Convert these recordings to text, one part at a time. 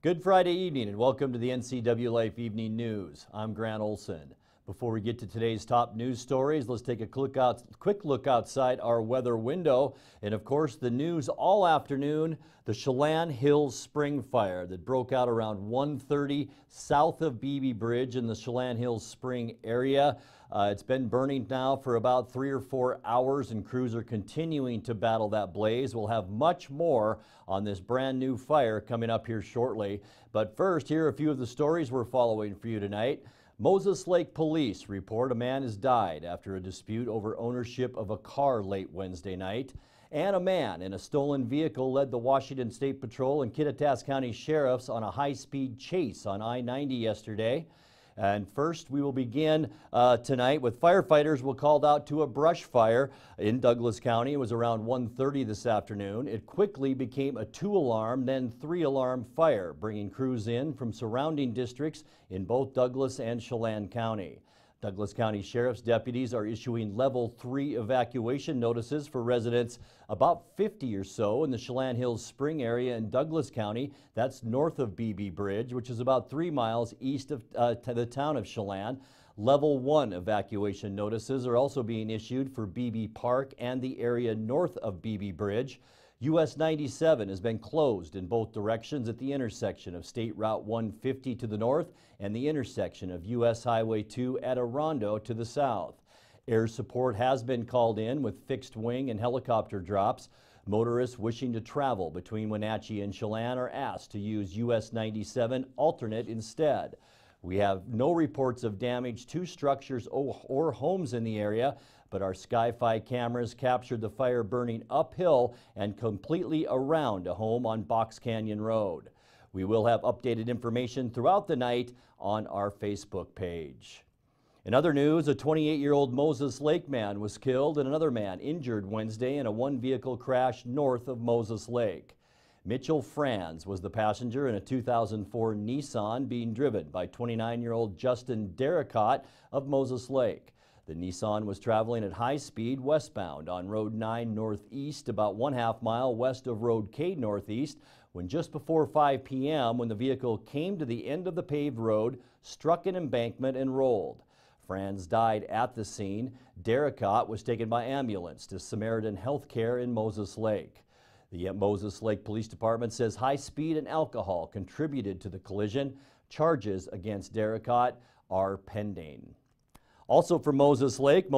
Good Friday evening and welcome to the Ncwlife Evening News. I'm Grant Olson. Before we get to today's top news stories, let's take a quick look outside our weather window. And of course, the news all afternoon, the Chelan Hills Spring Fire that broke out around 1:30 south of Beebe Bridge in the Chelan Hills Spring area. It's been burning now for about 3 or 4 hours, and crews are continuing to battle that blaze. We'll have much more on this brand new fire coming up here shortly. But first, here are a few of the stories we're following for you tonight. Moses Lake Police report a man has died after a dispute over ownership of a car late Wednesday night. And a man in a stolen vehicle led the Washington State Patrol and Kittitas County Sheriffs on a high-speed chase on I-90 yesterday. And first, we will begin tonight with firefighters were called out to a brush fire in Douglas County. It was around 1:30 this afternoon. It quickly became a 2-alarm, then 3-alarm fire, bringing crews in from surrounding districts in both Douglas and Chelan County. Douglas County Sheriff's deputies are issuing level 3 evacuation notices for residents about 50 or so in the Chelan Hills Spring area in Douglas County. That's north of Beebe Bridge, which is about 3 miles east of the town of Chelan. Level 1 evacuation notices are also being issued for Beebe Park and the area north of Beebe Bridge. US 97 has been closed in both directions at the intersection of State Route 150 to the north and the intersection of US Highway 2 at Orondo to the south. Air support has been called in with fixed wing and helicopter drops. Motorists wishing to travel between Wenatchee and Chelan are asked to use US 97 alternate instead. We have no reports of damage to structures or homes in the area, but our Sky-Fi cameras captured the fire burning uphill and completely around a home on Box Canyon Road. We will have updated information throughout the night on our Facebook page. In other news, a 28-year-old Moses Lake man was killed and another man injured Wednesday in a one-vehicle crash north of Moses Lake. Mitchell Franz was the passenger in a 2004 Nissan being driven by 29-year-old Justin Derricott of Moses Lake. The Nissan was traveling at high speed westbound on Road 9 Northeast, about 1/2 mile west of Road K Northeast, when just before 5 p.m. when the vehicle came to the end of the paved road, struck an embankment and rolled. Franz died at the scene. Derricott was taken by ambulance to Samaritan Healthcare in Moses Lake. The Moses Lake Police Department says high speed and alcohol contributed to the collision. Charges against Derricott are pending. Also from Moses Lake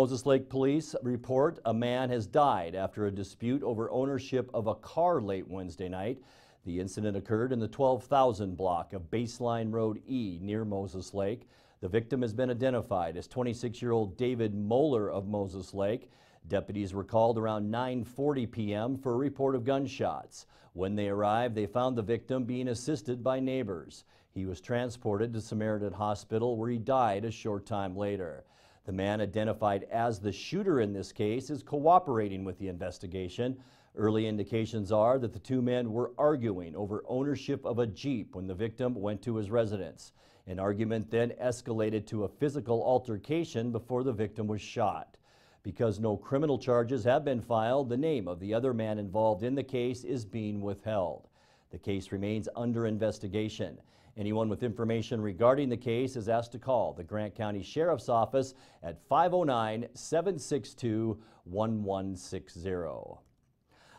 Police report a man has died after a dispute over ownership of a car late Wednesday night. The incident occurred in the 12,000 block of Baseline Road E near Moses Lake. The victim has been identified as 26-year-old David Moeller of Moses Lake. Deputies were called around 9:40 p.m. for a report of gunshots. When they arrived, they found the victim being assisted by neighbors. He was transported to Samaritan Hospital where he died a short time later. The man identified as the shooter in this case is cooperating with the investigation. Early indications are that the two men were arguing over ownership of a Jeep when the victim went to his residence. An argument then escalated to a physical altercation before the victim was shot. Because no criminal charges have been filed, the name of the other man involved in the case is being withheld. The case remains under investigation. Anyone with information regarding the case is asked to call the Grant County Sheriff's Office at 509-762-1160.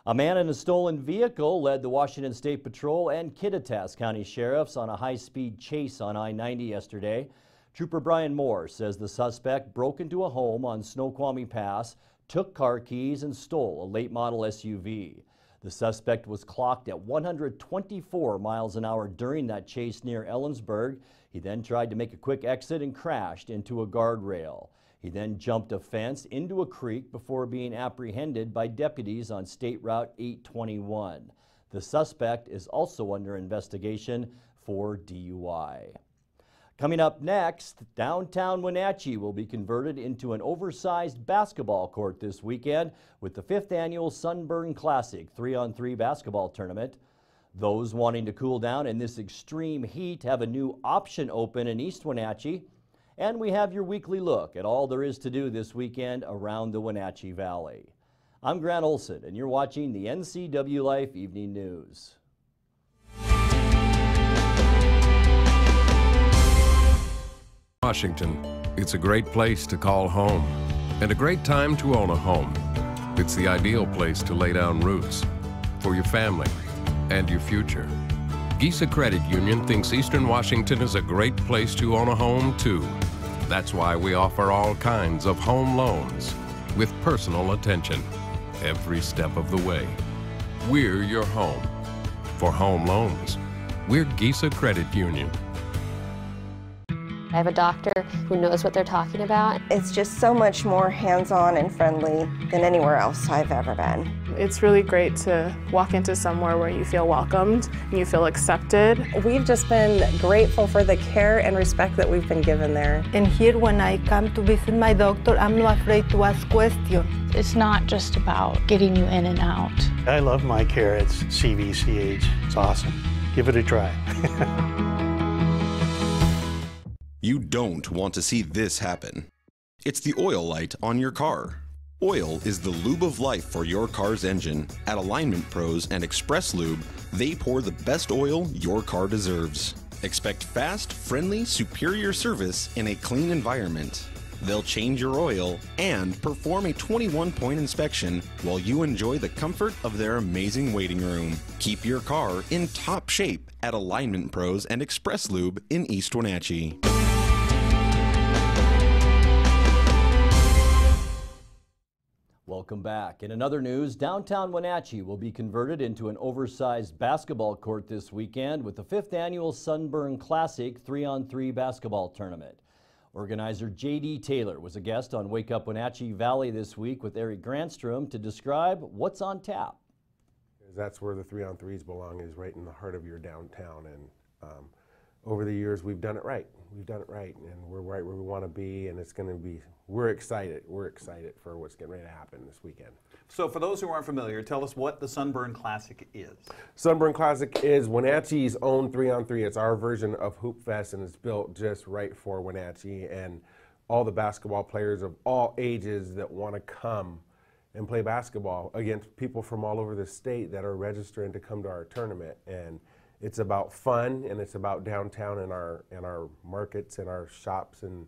A man in a stolen vehicle led the Washington State Patrol and Kittitas County Sheriffs on a high-speed chase on I-90 yesterday. Trooper Brian Moore says the suspect broke into a home on Snoqualmie Pass, took car keys, and stole a late-model SUV. The suspect was clocked at 124 miles an hour during that chase near Ellensburg. He then tried to make a quick exit and crashed into a guardrail. He then jumped a fence into a creek before being apprehended by deputies on State Route 821. The suspect is also under investigation for DUI. Coming up next, downtown Wenatchee will be converted into an oversized basketball court this weekend with the 5th annual Sunburn Classic 3-on-3 basketball tournament. Those wanting to cool down in this extreme heat have a new option open in East Wenatchee. And we have your weekly look at all there is to do this weekend around the Wenatchee Valley. I'm Grant Olson, and you're watching the Ncwlife Evening News. Washington, it's a great place to call home and a great time to own a home. It's the ideal place to lay down roots for your family and your future. Gisa Credit Union thinks Eastern Washington is a great place to own a home too. That's why we offer all kinds of home loans with personal attention every step of the way. We're your home. For home loans, we're Gisa Credit Union. I have a doctor who knows what they're talking about. It's just so much more hands-on and friendly than anywhere else I've ever been. It's really great to walk into somewhere where you feel welcomed and you feel accepted. We've just been grateful for the care and respect that we've been given there. And here when I come to visit my doctor, I'm not afraid to ask questions. It's not just about getting you in and out. I love my care at CVCH. It's awesome. Give it a try. You don't want to see this happen. It's the oil light on your car. Oil is the lube of life for your car's engine. At Alignment Pros and Express Lube, they pour the best oil your car deserves. Expect fast, friendly, superior service in a clean environment. They'll change your oil and perform a 21-point inspection while you enjoy the comfort of their amazing waiting room. Keep your car in top shape at Alignment Pros and Express Lube in East Wenatchee. Welcome back. In another news, downtown Wenatchee will be converted into an oversized basketball court this weekend with the 5th annual Sunburn Classic 3-on-3 basketball tournament. Organizer J.D. Taylor was a guest on Wake Up Wenatchee Valley this week with Eric Granstrom to describe what's on tap. That's where the 3-on-3s belong, is right in the heart of your downtown. And over the years, we've done it right. We've done it right, and we're right where we want to be, and it's going to be, we're excited. We're excited for what's getting ready to happen this weekend. So for those who aren't familiar, tell us what the Sunburn Classic is. Sunburn Classic is Wenatchee's own 3-on-3. It's our version of Hoop Fest, and it's built just right for Wenatchee and all the basketball players of all ages that want to come and play basketball against people from all over the state that are registering to come to our tournament. And it's about fun, and it's about downtown and our markets and our shops and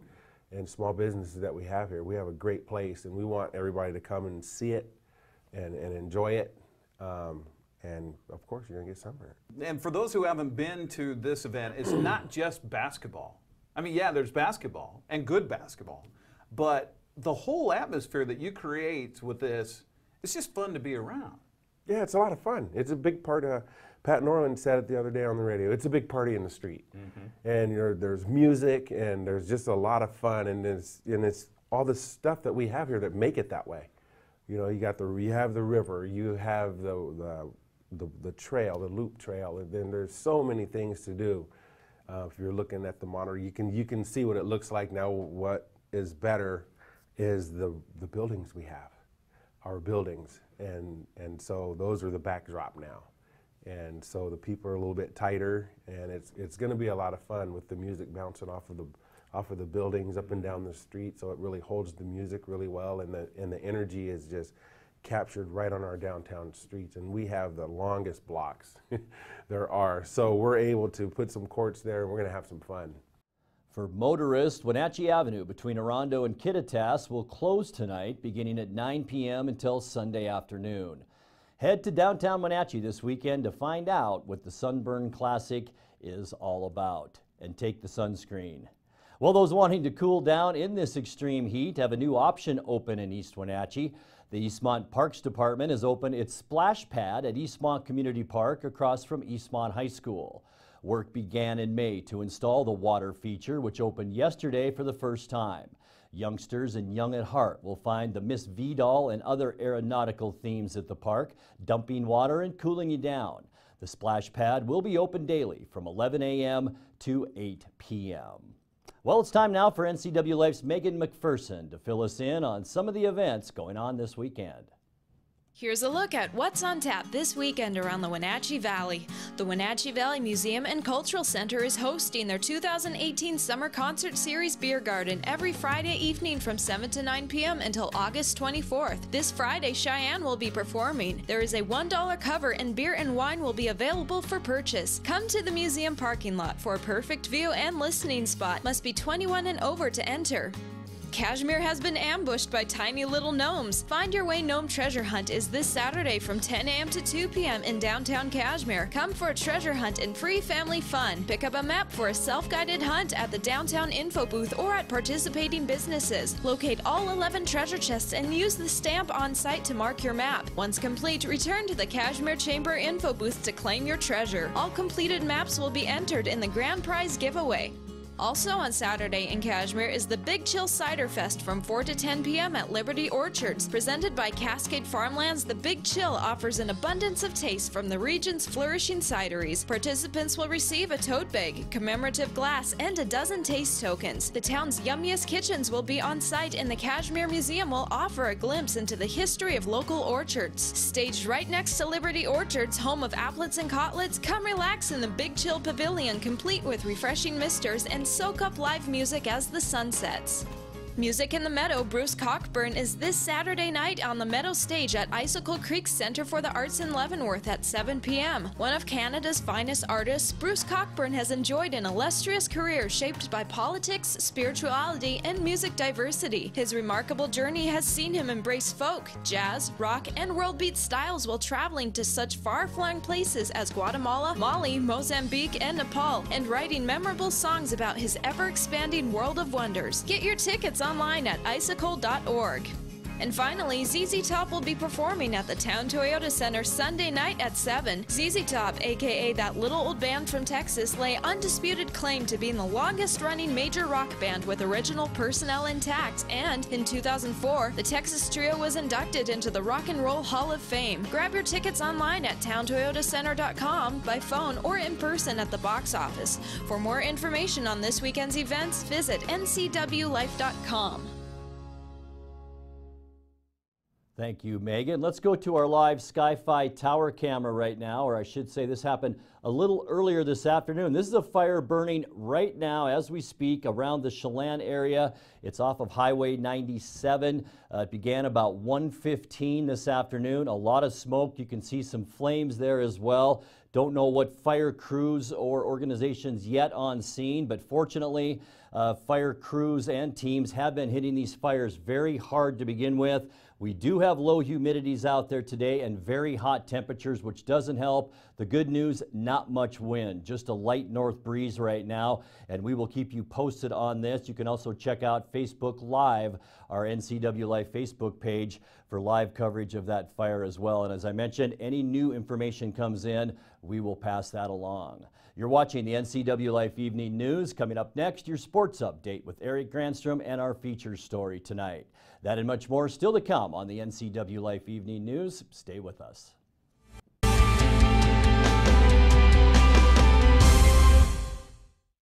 small businesses that we have here. We have a great place, and we want everybody to come and see it and enjoy it. And of course, you're going to get sunburned. And for those who haven't been to this event, it's not just basketball. I mean, yeah, there's basketball and good basketball, but the whole atmosphere that you create with this, it's just fun to be around. Yeah, it's a lot of fun. It's a big part of, Pat Norland said it the other day on the radio, it's a big party in the street. And there's music, and there's just a lot of fun, and it's all the stuff that we have here that make it that way. You know, you have the river, you have the trail, the loop trail, and then there's so many things to do. If you're looking at the monitor, you can see what it looks like now. What is better is the buildings we have, our buildings, and so those are the backdrop now. And so the people are a little bit tighter, and it's going to be a lot of fun with the music bouncing off of the buildings up and down the street. So it really holds the music really well, and the energy is just captured right on our downtown streets. And we have the longest blocks there are, so we're able to put some courts there, and we're going to have some fun. For motorists, Wenatchee Avenue between Orondo and Kittitas will close tonight, beginning at 9 p.m. until Sunday afternoon. Head to downtown Wenatchee this weekend to find out what the Sunburn Classic is all about, and take the sunscreen. Well, those wanting to cool down in this extreme heat have a new option open in East Wenatchee. The Eastmont Parks Department has opened its splash pad at Eastmont Community Park across from Eastmont High School. Work began in May to install the water feature, which opened yesterday for the first time. Youngsters and young at heart will find the Miss V-Doll and other aeronautical themes at the park, dumping water and cooling you down. The splash pad will be open daily from 11 a.m. to 8 p.m. Well, it's time now for NCWLife's Megan McPherson to fill us in on some of the events going on this weekend. Here's a look at what's on tap this weekend around the Wenatchee Valley. The Wenatchee Valley Museum and Cultural Center is hosting their 2018 Summer Concert Series Beer Garden every Friday evening from 7 to 9 p.m. until August 24th. This Friday, Cheyenne will be performing. There is a $1 cover and beer and wine will be available for purchase. Come to the museum parking lot for a perfect view and listening spot. Must be 21 and over to enter. Cashmere has been ambushed by tiny little gnomes. Find Your Way Gnome Treasure Hunt is this Saturday from 10 a.m. to 2 p.m. in downtown Cashmere. Come for a treasure hunt and free family fun. Pick up a map for a self-guided hunt at the downtown info booth or at participating businesses. Locate all 11 treasure chests and use the stamp on site to mark your map. Once complete, return to the Cashmere Chamber info booth to claim your treasure. All completed maps will be entered in the grand prize giveaway. Also on Saturday in Cashmere is the Big Chill Cider Fest from 4 to 10 p.m. at Liberty Orchards. Presented by Cascade Farmlands, the Big Chill offers an abundance of taste from the region's flourishing cideries. Participants will receive a tote bag, commemorative glass, and a dozen taste tokens. The town's yummiest kitchens will be on site, and the Cashmere Museum will offer a glimpse into the history of local orchards. Staged right next to Liberty Orchards, home of applets and cotlets, come relax in the Big Chill Pavilion, complete with refreshing misters and soak up live music as the sun sets. Music in the Meadow, Bruce Cockburn is this Saturday night on the Meadow stage at Icicle Creek Center for the Arts in Leavenworth at 7 p.m. One of Canada's finest artists, Bruce Cockburn has enjoyed an illustrious career shaped by politics, spirituality, and music diversity. His remarkable journey has seen him embrace folk, jazz, rock, and world beat styles while traveling to such far-flung places as Guatemala, Mali, Mozambique, and Nepal, and writing memorable songs about his ever-expanding world of wonders. Get your tickets online at icicle.org. And finally, ZZ Top will be performing at the Town Toyota Center Sunday night at 7. ZZ Top, aka that little old band from Texas, lay undisputed claim to being the longest-running major rock band with original personnel intact, and in 2004, the Texas trio was inducted into the Rock and Roll Hall of Fame. Grab your tickets online at towntoyotacenter.com, by phone, or in person at the box office. For more information on this weekend's events, visit ncwlife.com. Thank you, Megan. Let's go to our live Sky-Fi tower camera right now, or I should say this happened a little earlier this afternoon. This is a fire burning right now as we speak around the Chelan area. It's off of Highway 97. It began about 1:15 this afternoon. A lot of smoke. You can see some flames there as well. Don't know what fire crews or organizations yet on scene, but fortunately, fire crews and teams have been hitting these fires very hard to begin with. We do have low humidities out there today and very hot temperatures, which doesn't help. The good news, not much wind, just a light north breeze right now, and we will keep you posted on this. You can also check out Facebook Live, our NCW Life Facebook page, for live coverage of that fire as well. And as I mentioned, any new information comes in, we will pass that along. You're watching the NCW Life Evening News. Coming up next, your sports update with Eric Granstrom and our feature story tonight. That and much more still to come on the NCW Life Evening News. Stay with us.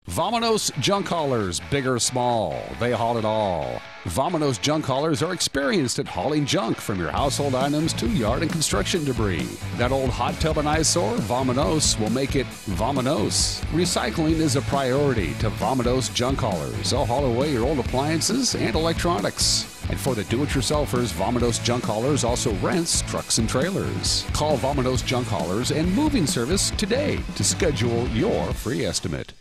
Vamonos junk haulers, big or small, they haul it all. Vamonos junk haulers are experienced at hauling junk from your household items to yard and construction debris. That old hot tub and eyesore, Vamonos, will make it Vamonos. Recycling is a priority to Vamonos junk haulers. They'll haul away your old appliances and electronics. And for the do-it-yourselfers, Vamonos Junk Haulers also rents trucks and trailers. Call Vamonos Junk Haulers and Moving Service today to schedule your free estimate.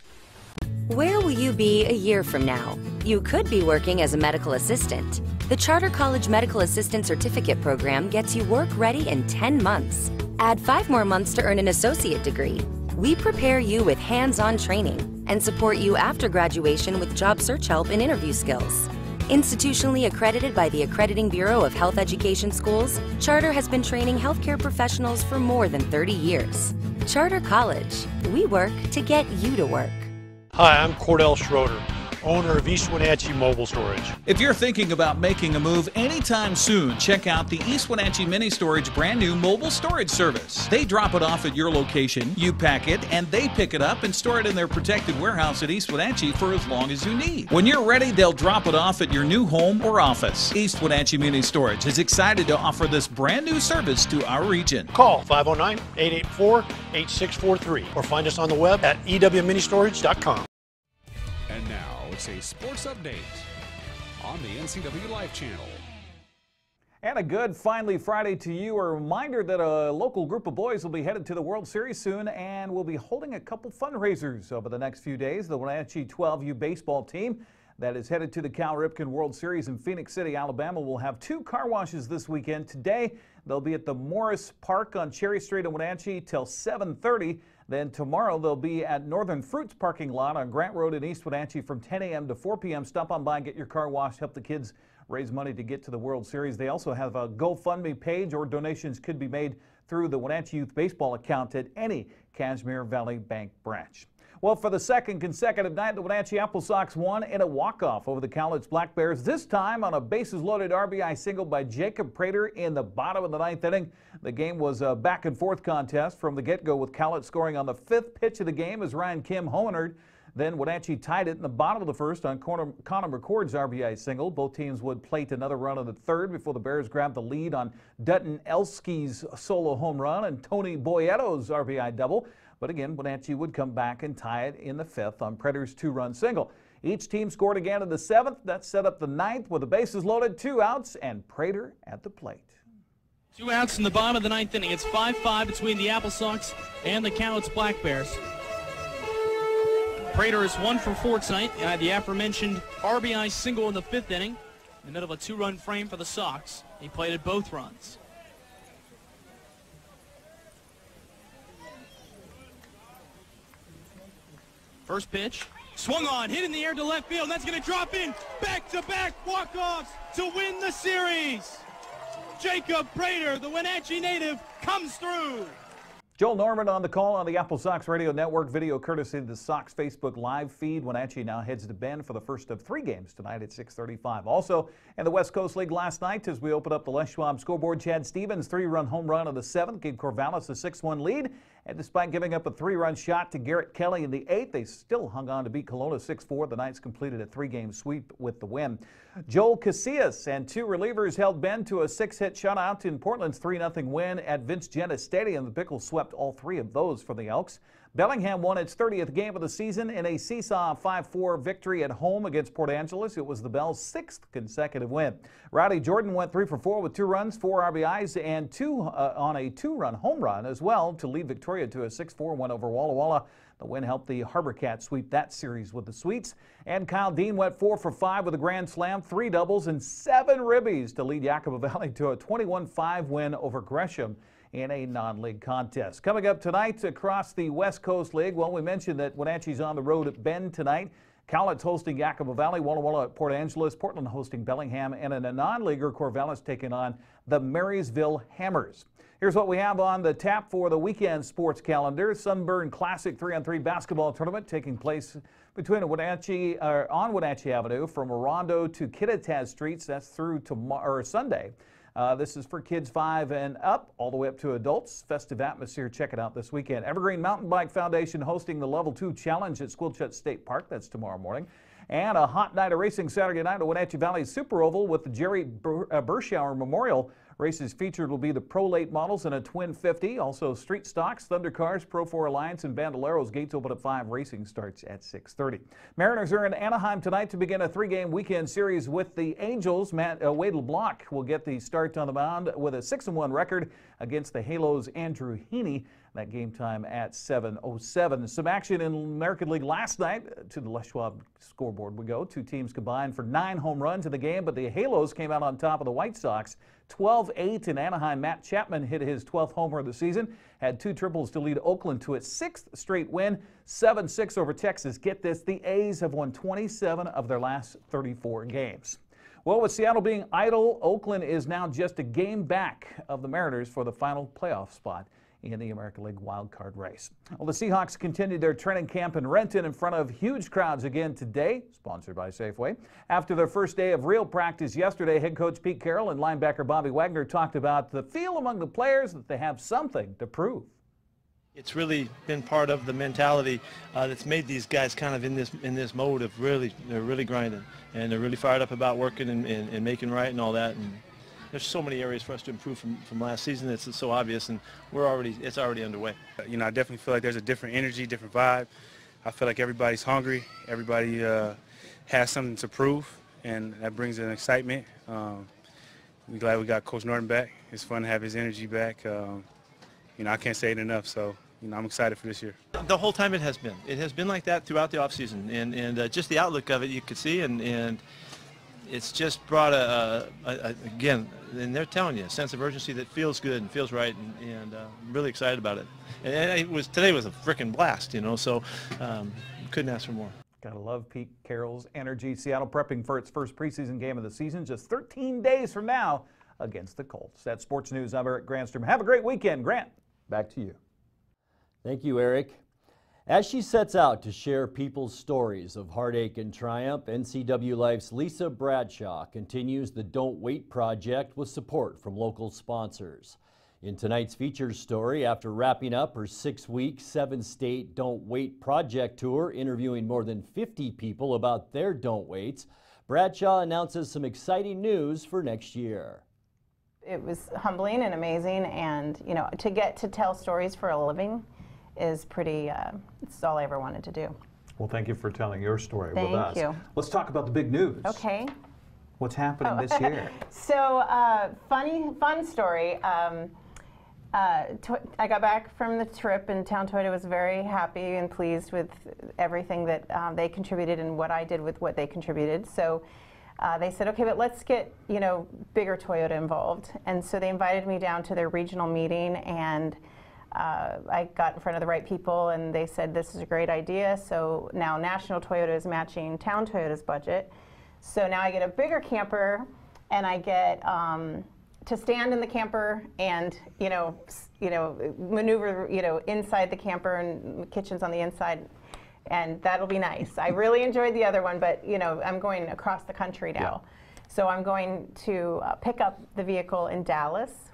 Where will you be a year from now? You could be working as a medical assistant. The Charter College Medical Assistant Certificate Program gets you work ready in 10 months. Add 5 more months to earn an associate degree. We prepare you with hands-on training and support you after graduation with job search help and interview skills. Institutionally accredited by the Accrediting Bureau of Health Education Schools, Charter has been training healthcare professionals for more than 30 years. Charter College. We work to get you to work. Hi, I'm Cordell Schroeder. owner of East Wenatchee Mobile Storage. If you're thinking about making a move anytime soon, check out the East Wenatchee Mini Storage brand new mobile storage service. They drop it off at your location, you pack it, and they pick it up and store it in their protected warehouse at East Wenatchee for as long as you need. When you're ready, they'll drop it off at your new home or office. East Wenatchee Mini Storage is excited to offer this brand new service to our region. Call 509-884-8643 or find us on the web at ewministorage.com. And now it's a sports update on the Ncwlife channel. And a good Finally Friday to you. A reminder that a local group of boys will be headed to the World Series soon, and we'll be holding a couple fundraisers over the next few days. The Wenatchee 12U baseball team that is headed to the Cal Ripken World Series in Phoenix City, Alabama, will have 2 car washes this weekend. Today, they'll be at the Morris Park on Cherry Street in Wenatchee till 7:30. Then tomorrow they'll be at Northern Fruits parking lot on Grant Road in East Wenatchee from 10 a.m. to 4 p.m. Stop on by and get your car washed. Help the kids raise money to get to the World Series. They also have a GoFundMe page, or donations could be made through the Wenatchee Youth Baseball account at any Kashmir Valley Bank branch. Well, for the second consecutive night, the Wenatchee Apple Sox won in a walk-off over the Cowlitz Black Bears, this time on a bases-loaded RBI single by Jacob Prater in the bottom of the 9th inning. The game was a back-and-forth contest from the get-go, with Cowlitz scoring on the 5th pitch of the game as Ryan Kim homered. Then Wenatchee tied it in the bottom of the first on Connor McCord's RBI single. Both teams would plate another run in the 3rd before the Bears grabbed the lead on Dutton Elske's solo home run and Tony Boyetto's RBI double. But again, Wenatchee would come back and tie it in the 5th on Prater's 2-run single. Each team scored again in the 7th. That set up the 9th with the bases loaded, 2 outs, and Prater at the plate. 2 outs in the bottom of the 9th inning. It's 5-5 between the Apple Sox and the Cowlitz Black Bears. Prater is 1 for 4 tonight. The aforementioned RBI single in the 5th inning. In the middle of a 2-run frame for the Sox. He plated both runs. First pitch, swung on, hit in the air to left field, and that's going to drop in. Back-to-back walk-offs to win the series. Jacob Prater, the Wenatchee native, comes through. Joel Norman on the call on the Apple Sox Radio Network. Video courtesy of the Sox Facebook Live feed. Wenatchee now heads to Bend for the first of 3 games tonight at 6:35. Also in the West Coast League last night, as we open up the Les Schwab scoreboard, Chad Stevens' 3-run home run in the 7th gave Corvallis a 6-1 lead. And despite giving up a 3-run shot to Garrett Kelly in the 8th, they still hung on to beat Kelowna 6-4. The Knights completed a 3-game sweep with the win. Joel Casillas and 2 relievers held Bend to a 6-hit shutout in Portland's 3-0 win at Vince Jenna Stadium. The Pickles swept all 3 of those for the Elks. Bellingham won its 30th game of the season in a seesaw 5-4 victory at home against Port Angeles. It was the Bell's 6th consecutive win. Rowdy Jordan went 3 for 4 with 2 runs, 4 RBIs, and 2 on a 2-run home run as well to lead Victoria to a 6-4 win over Walla Walla. The win helped the Harbor Cats sweep that series with the Sweets. And Kyle Dean went 4 for 5 with a grand slam, 3 doubles, and 7 ribbies to lead Yakima Valley to a 21-5 win over Gresham in a non-league contest. Coming up tonight across the West Coast League, well, we mentioned that Wenatchee's on the road at Bend tonight. Cowlitz hosting Yakima Valley, Walla Walla at Port Angeles, Portland hosting Bellingham, and in a non-leaguer, Corvallis taking on the Marysville Hammers. Here's what we have on the tap for the weekend sports calendar. Sunburn Classic 3-on-3 basketball tournament taking place between Wenatchee, on Wenatchee Avenue from Orondo to Kittitas Streets. That's through Sunday. This is for kids 5 and up, all the way up to adults. Festive atmosphere. Check it out this weekend. Evergreen Mountain Bike Foundation hosting the Level 2 Challenge at Squilchut State Park. That's tomorrow morning. And a hot night of racing Saturday night at Wenatchee Valley Super Oval with the Jerry Bershauer Memorial. Races featured will be the Pro Late models and a Twin 50. Also Street Stocks, Thunder Cars, Pro 4 Alliance, and Bandoleros. Gates open at 5. Racing starts at 6:30. Mariners are in Anaheim tonight to begin a 3-game weekend series with the Angels. Wade LeBlanc will get the start on the mound with a 6-1 record against the Halos' Andrew Heaney. That game time at 7:07. Some action in American League last night. To the Les Schwab scoreboard we go. 2 teams combined for 9 home runs in the game, but the Halos came out on top of the White Sox. 12-8 in Anaheim. Matt Chapman hit his 12th homer of the season. Had 2 triples to lead Oakland to its 6th straight win. 7-6 over Texas. Get this, the A's have won 27 of their last 34 games. Well, with Seattle being idle, Oakland is now just a game back of the Mariners for the final playoff spot in the American League wildcard race. Well, the Seahawks continued their training camp in Renton in front of huge crowds again today, sponsored by Safeway. After their first day of real practice yesterday, head coach Pete Carroll and linebacker Bobby Wagner talked about the feel among the players that they have something to prove. It's really been part of the mentality that's made these guys kind of in this mode of they're really grinding, and they're really fired up about working and making right and all that. And there's so many areas for us to improve from last season. It's so obvious, and it's already underway. You know, I definitely feel like there's a different energy, different vibe. I feel like everybody's hungry. Everybody has something to prove, and that brings an excitement. We're glad we got Coach Norton back. It's fun to have his energy back. You know, I can't say it enough, so, you know, I'm excited for this year. The whole time it has been like that throughout the offseason, and just the outlook of it you could see, and it's just brought again, and they're telling you, a sense of urgency that feels good and feels right, and I'm really excited about it. And today was a frickin' blast, you know, so couldn't ask for more. Gotta love Pete Carroll's energy. Seattle prepping for its first preseason game of the season just 13 days from now against the Colts. That's Sports News. I'm Eric Granstrom. Have a great weekend. Grant, back to you. Thank you, Eric. As she sets out to share people's stories of heartache and triumph, Ncwlife's Lisa Bradshaw continues the Don't Wait project with support from local sponsors. In tonight's featured story, after wrapping up her 6-week, 7-state Don't Wait project tour, interviewing more than 50 people about their don't waits, Bradshaw announces some exciting news for next year. It was humbling and amazing, and you know, to get to tell stories for a living is pretty, it's all I ever wanted to do. Well, thank you for telling your story with us. Thank you. Let's talk about the big news. Okay. What's happening this year? So, fun story. I got back from the trip, and Town Toyota was very happy and pleased with everything that they contributed and what I did with what they contributed. So they said, okay, but let's get, you know, bigger Toyota involved. And so they invited me down to their regional meeting, and I got in front of the right people, and they said this is a great idea. So now National Toyota is matching Town Toyota's budget. So now I get a bigger camper, and I get to stand in the camper and maneuver inside the camper, and the kitchen's on the inside, and that'll be nice. I really enjoyed the other one, but you know, I'm going across the country now. Yeah. So I'm going to pick up the vehicle in Dallas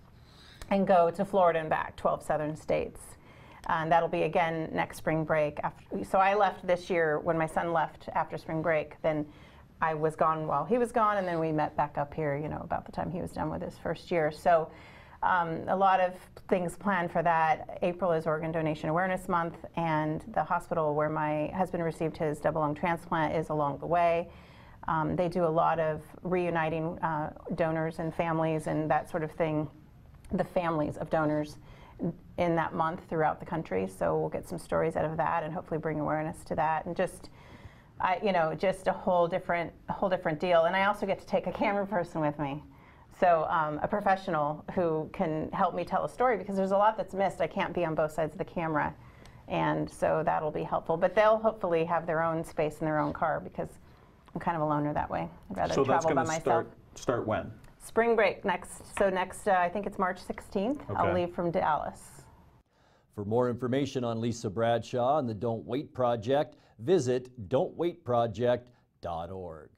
and go to Florida and back, 12 southern states. And that'll be again next spring break. So I left this year when my son left after spring break. Then I was gone while he was gone, and then we met back up here, you know, about the time he was done with his first year. So a lot of things planned for that. April is Organ Donation Awareness Month, and the hospital where my husband received his double lung transplant is along the way. They do a lot of reuniting donors and families and that sort of thing, the families of donors in that month throughout the country. So we'll get some stories out of that and hopefully bring awareness to that, and just just a whole different deal. And I also get to take a camera person with me. So a professional who can help me tell a story, because there's a lot that's missed. I can't be on both sides of the camera, and so that'll be helpful. But they'll hopefully have their own space in their own car, because I'm kind of a loner that way. I'd rather travel by myself. Start when? Spring break next. So next, I think it's March 16th. Okay. I'll leave from Dallas. For more information on Lisa Bradshaw and the Don't Wait Project, visit don'twaitproject.org.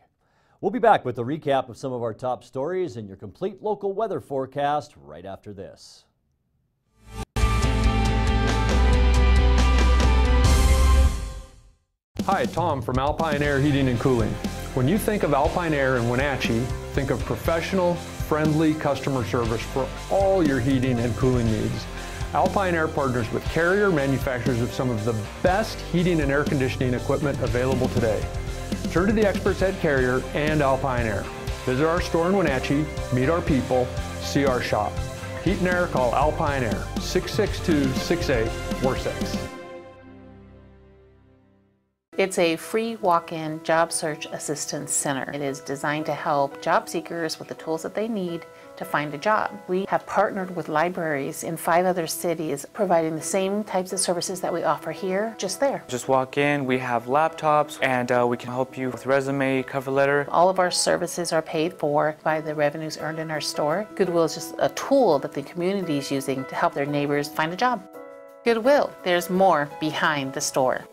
We'll be back with a recap of some of our top stories and your complete local weather forecast right after this. Hi, Tom from Alpine Air Heating and Cooling. When you think of Alpine Air in Wenatchee, think of professional, friendly customer service for all your heating and cooling needs. Alpine Air partners with Carrier, manufacturers of some of the best heating and air conditioning equipment available today. Turn to the experts at Carrier and Alpine Air. Visit our store in Wenatchee, meet our people, see our shop. Heat and air, call Alpine Air, 662-6846. It's a free walk-in job search assistance center. It is designed to help job seekers with the tools that they need to find a job. We have partnered with libraries in 5 other cities, providing the same types of services that we offer here, just there. Just walk in, we have laptops, and we can help you with resume, cover letter. All of our services are paid for by the revenues earned in our store. Goodwill is just a tool that the community is using to help their neighbors find a job. Goodwill, there's more behind the store.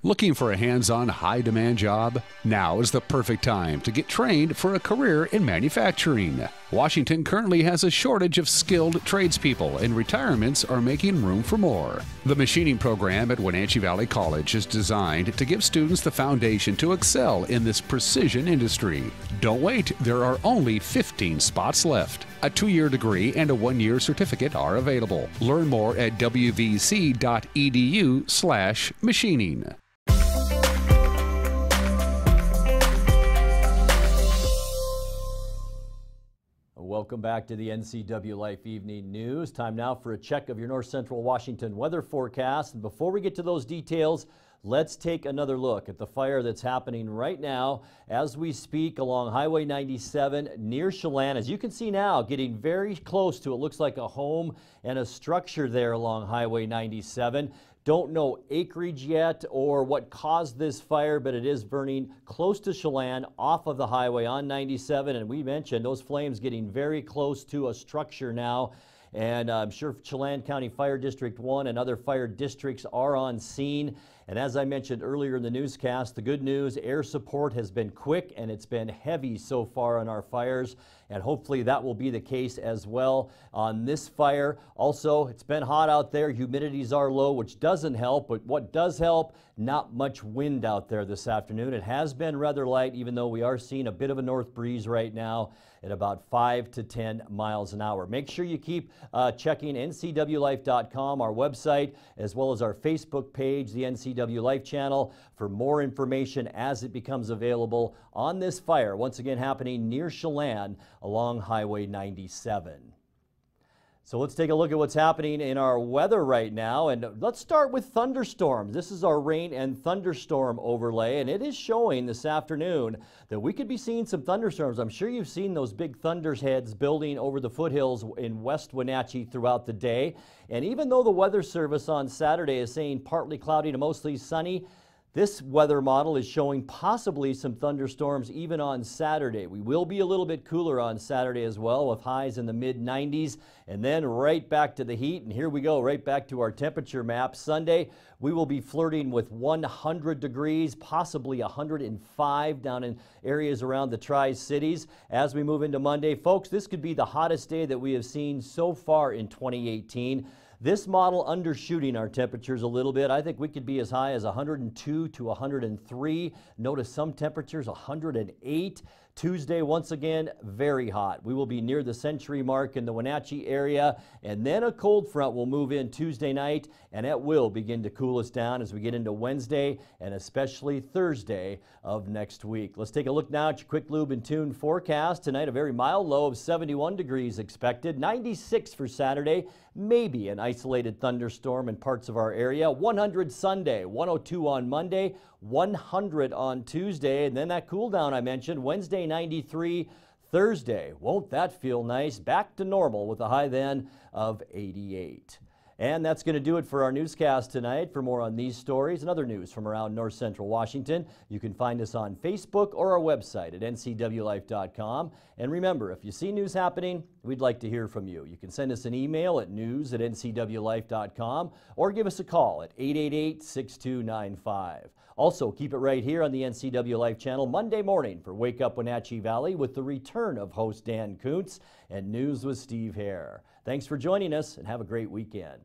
Looking for a hands-on, high-demand job? Now is the perfect time to get trained for a career in manufacturing. Washington currently has a shortage of skilled tradespeople, and retirements are making room for more. The machining program at Wenatchee Valley College is designed to give students the foundation to excel in this precision industry. Don't wait, there are only 15 spots left. A 2-year degree and a 1-year certificate are available. Learn more at wvc.edu/machining. Welcome back to the NCW Life Evening News. Time now for a check of your North Central Washington weather forecast. And before we get to those details, let's take another look at the fire that's happening right now as we speak along Highway 97 near Chelan. As you can see now, getting very close to, it looks like a home and a structure there along Highway 97. Don't know acreage yet or what caused this fire, but it is burning close to Chelan off of the highway on 97. And we mentioned those flames getting very close to a structure now. And I'm sure Chelan County Fire District 1 and other fire districts are on scene. And as I mentioned earlier in the newscast, the good news, air support has been quick and it's been heavy so far on our fires. And hopefully that will be the case as well on this fire. Also, it's been hot out there. Humidities are low, which doesn't help. But what does help, not much wind out there this afternoon. It has been rather light, even though we are seeing a bit of a north breeze right now at about 5 to 10 miles an hour. Make sure you keep checking ncwlife.com, our website, as well as our Facebook page, the NCW Life channel, for more information as it becomes available on this fire, once again happening near Chelan along Highway 97. So let's take a look at what's happening in our weather right now, and let's start with thunderstorms. This is our rain and thunderstorm overlay, and it is showing this afternoon that we could be seeing some thunderstorms. I'm sure you've seen those big thunderheads building over the foothills in West Wenatchee throughout the day. And even though the Weather Service on Saturday is saying partly cloudy to mostly sunny, this weather model is showing possibly some thunderstorms even on Saturday. We will be a little bit cooler on Saturday as well, with highs in the mid-90s, and then right back to the heat. And here we go, right back to our temperature map. Sunday, we will be flirting with 100 degrees, possibly 105 down in areas around the Tri-Cities. As we move into Monday, folks, this could be the hottest day that we have seen so far in 2018. This model undershooting our temperatures a little bit. I think we could be as high as 102 to 103. Notice some temperatures 108. Tuesday, once again, very hot. We will be near the century mark in the Wenatchee area, and then a cold front will move in Tuesday night, and it will begin to cool us down as we get into Wednesday and especially Thursday of next week. Let's take a look now at your Quick Lube and Tune forecast. Tonight, a very mild low of 71 degrees expected, 96 for Saturday, maybe an isolated thunderstorm in parts of our area. 100 Sunday, 102 on Monday, 100 on Tuesday, and then that cool down I mentioned, Wednesday 93, Thursday. Won't that feel nice? Back to normal with a high then of 88. And that's going to do it for our newscast tonight. For more on these stories and other news from around North Central Washington, you can find us on Facebook or our website at ncwlife.com. And remember, if you see news happening, we'd like to hear from you. You can send us an email at news@ncwlife.com or give us a call at 888-6295. Also, keep it right here on the NCW Life channel Monday morning for Wake Up Wenatchee Valley with the return of host Dan Kuntz and News with Steve Hare. Thanks for joining us and have a great weekend.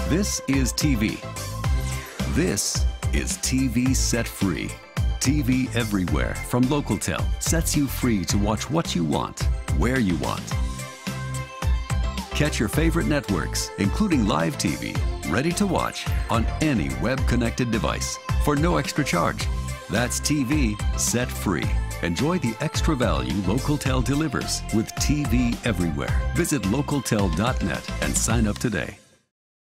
This is TV. This is TV Set Free. TV everywhere from Localtel sets you free to watch what you want, where you want. Catch your favorite networks, including live TV, ready to watch on any web-connected device for no extra charge. That's TV set free. Enjoy the extra value Localtel delivers with TV everywhere. Visit localtel.net and sign up today.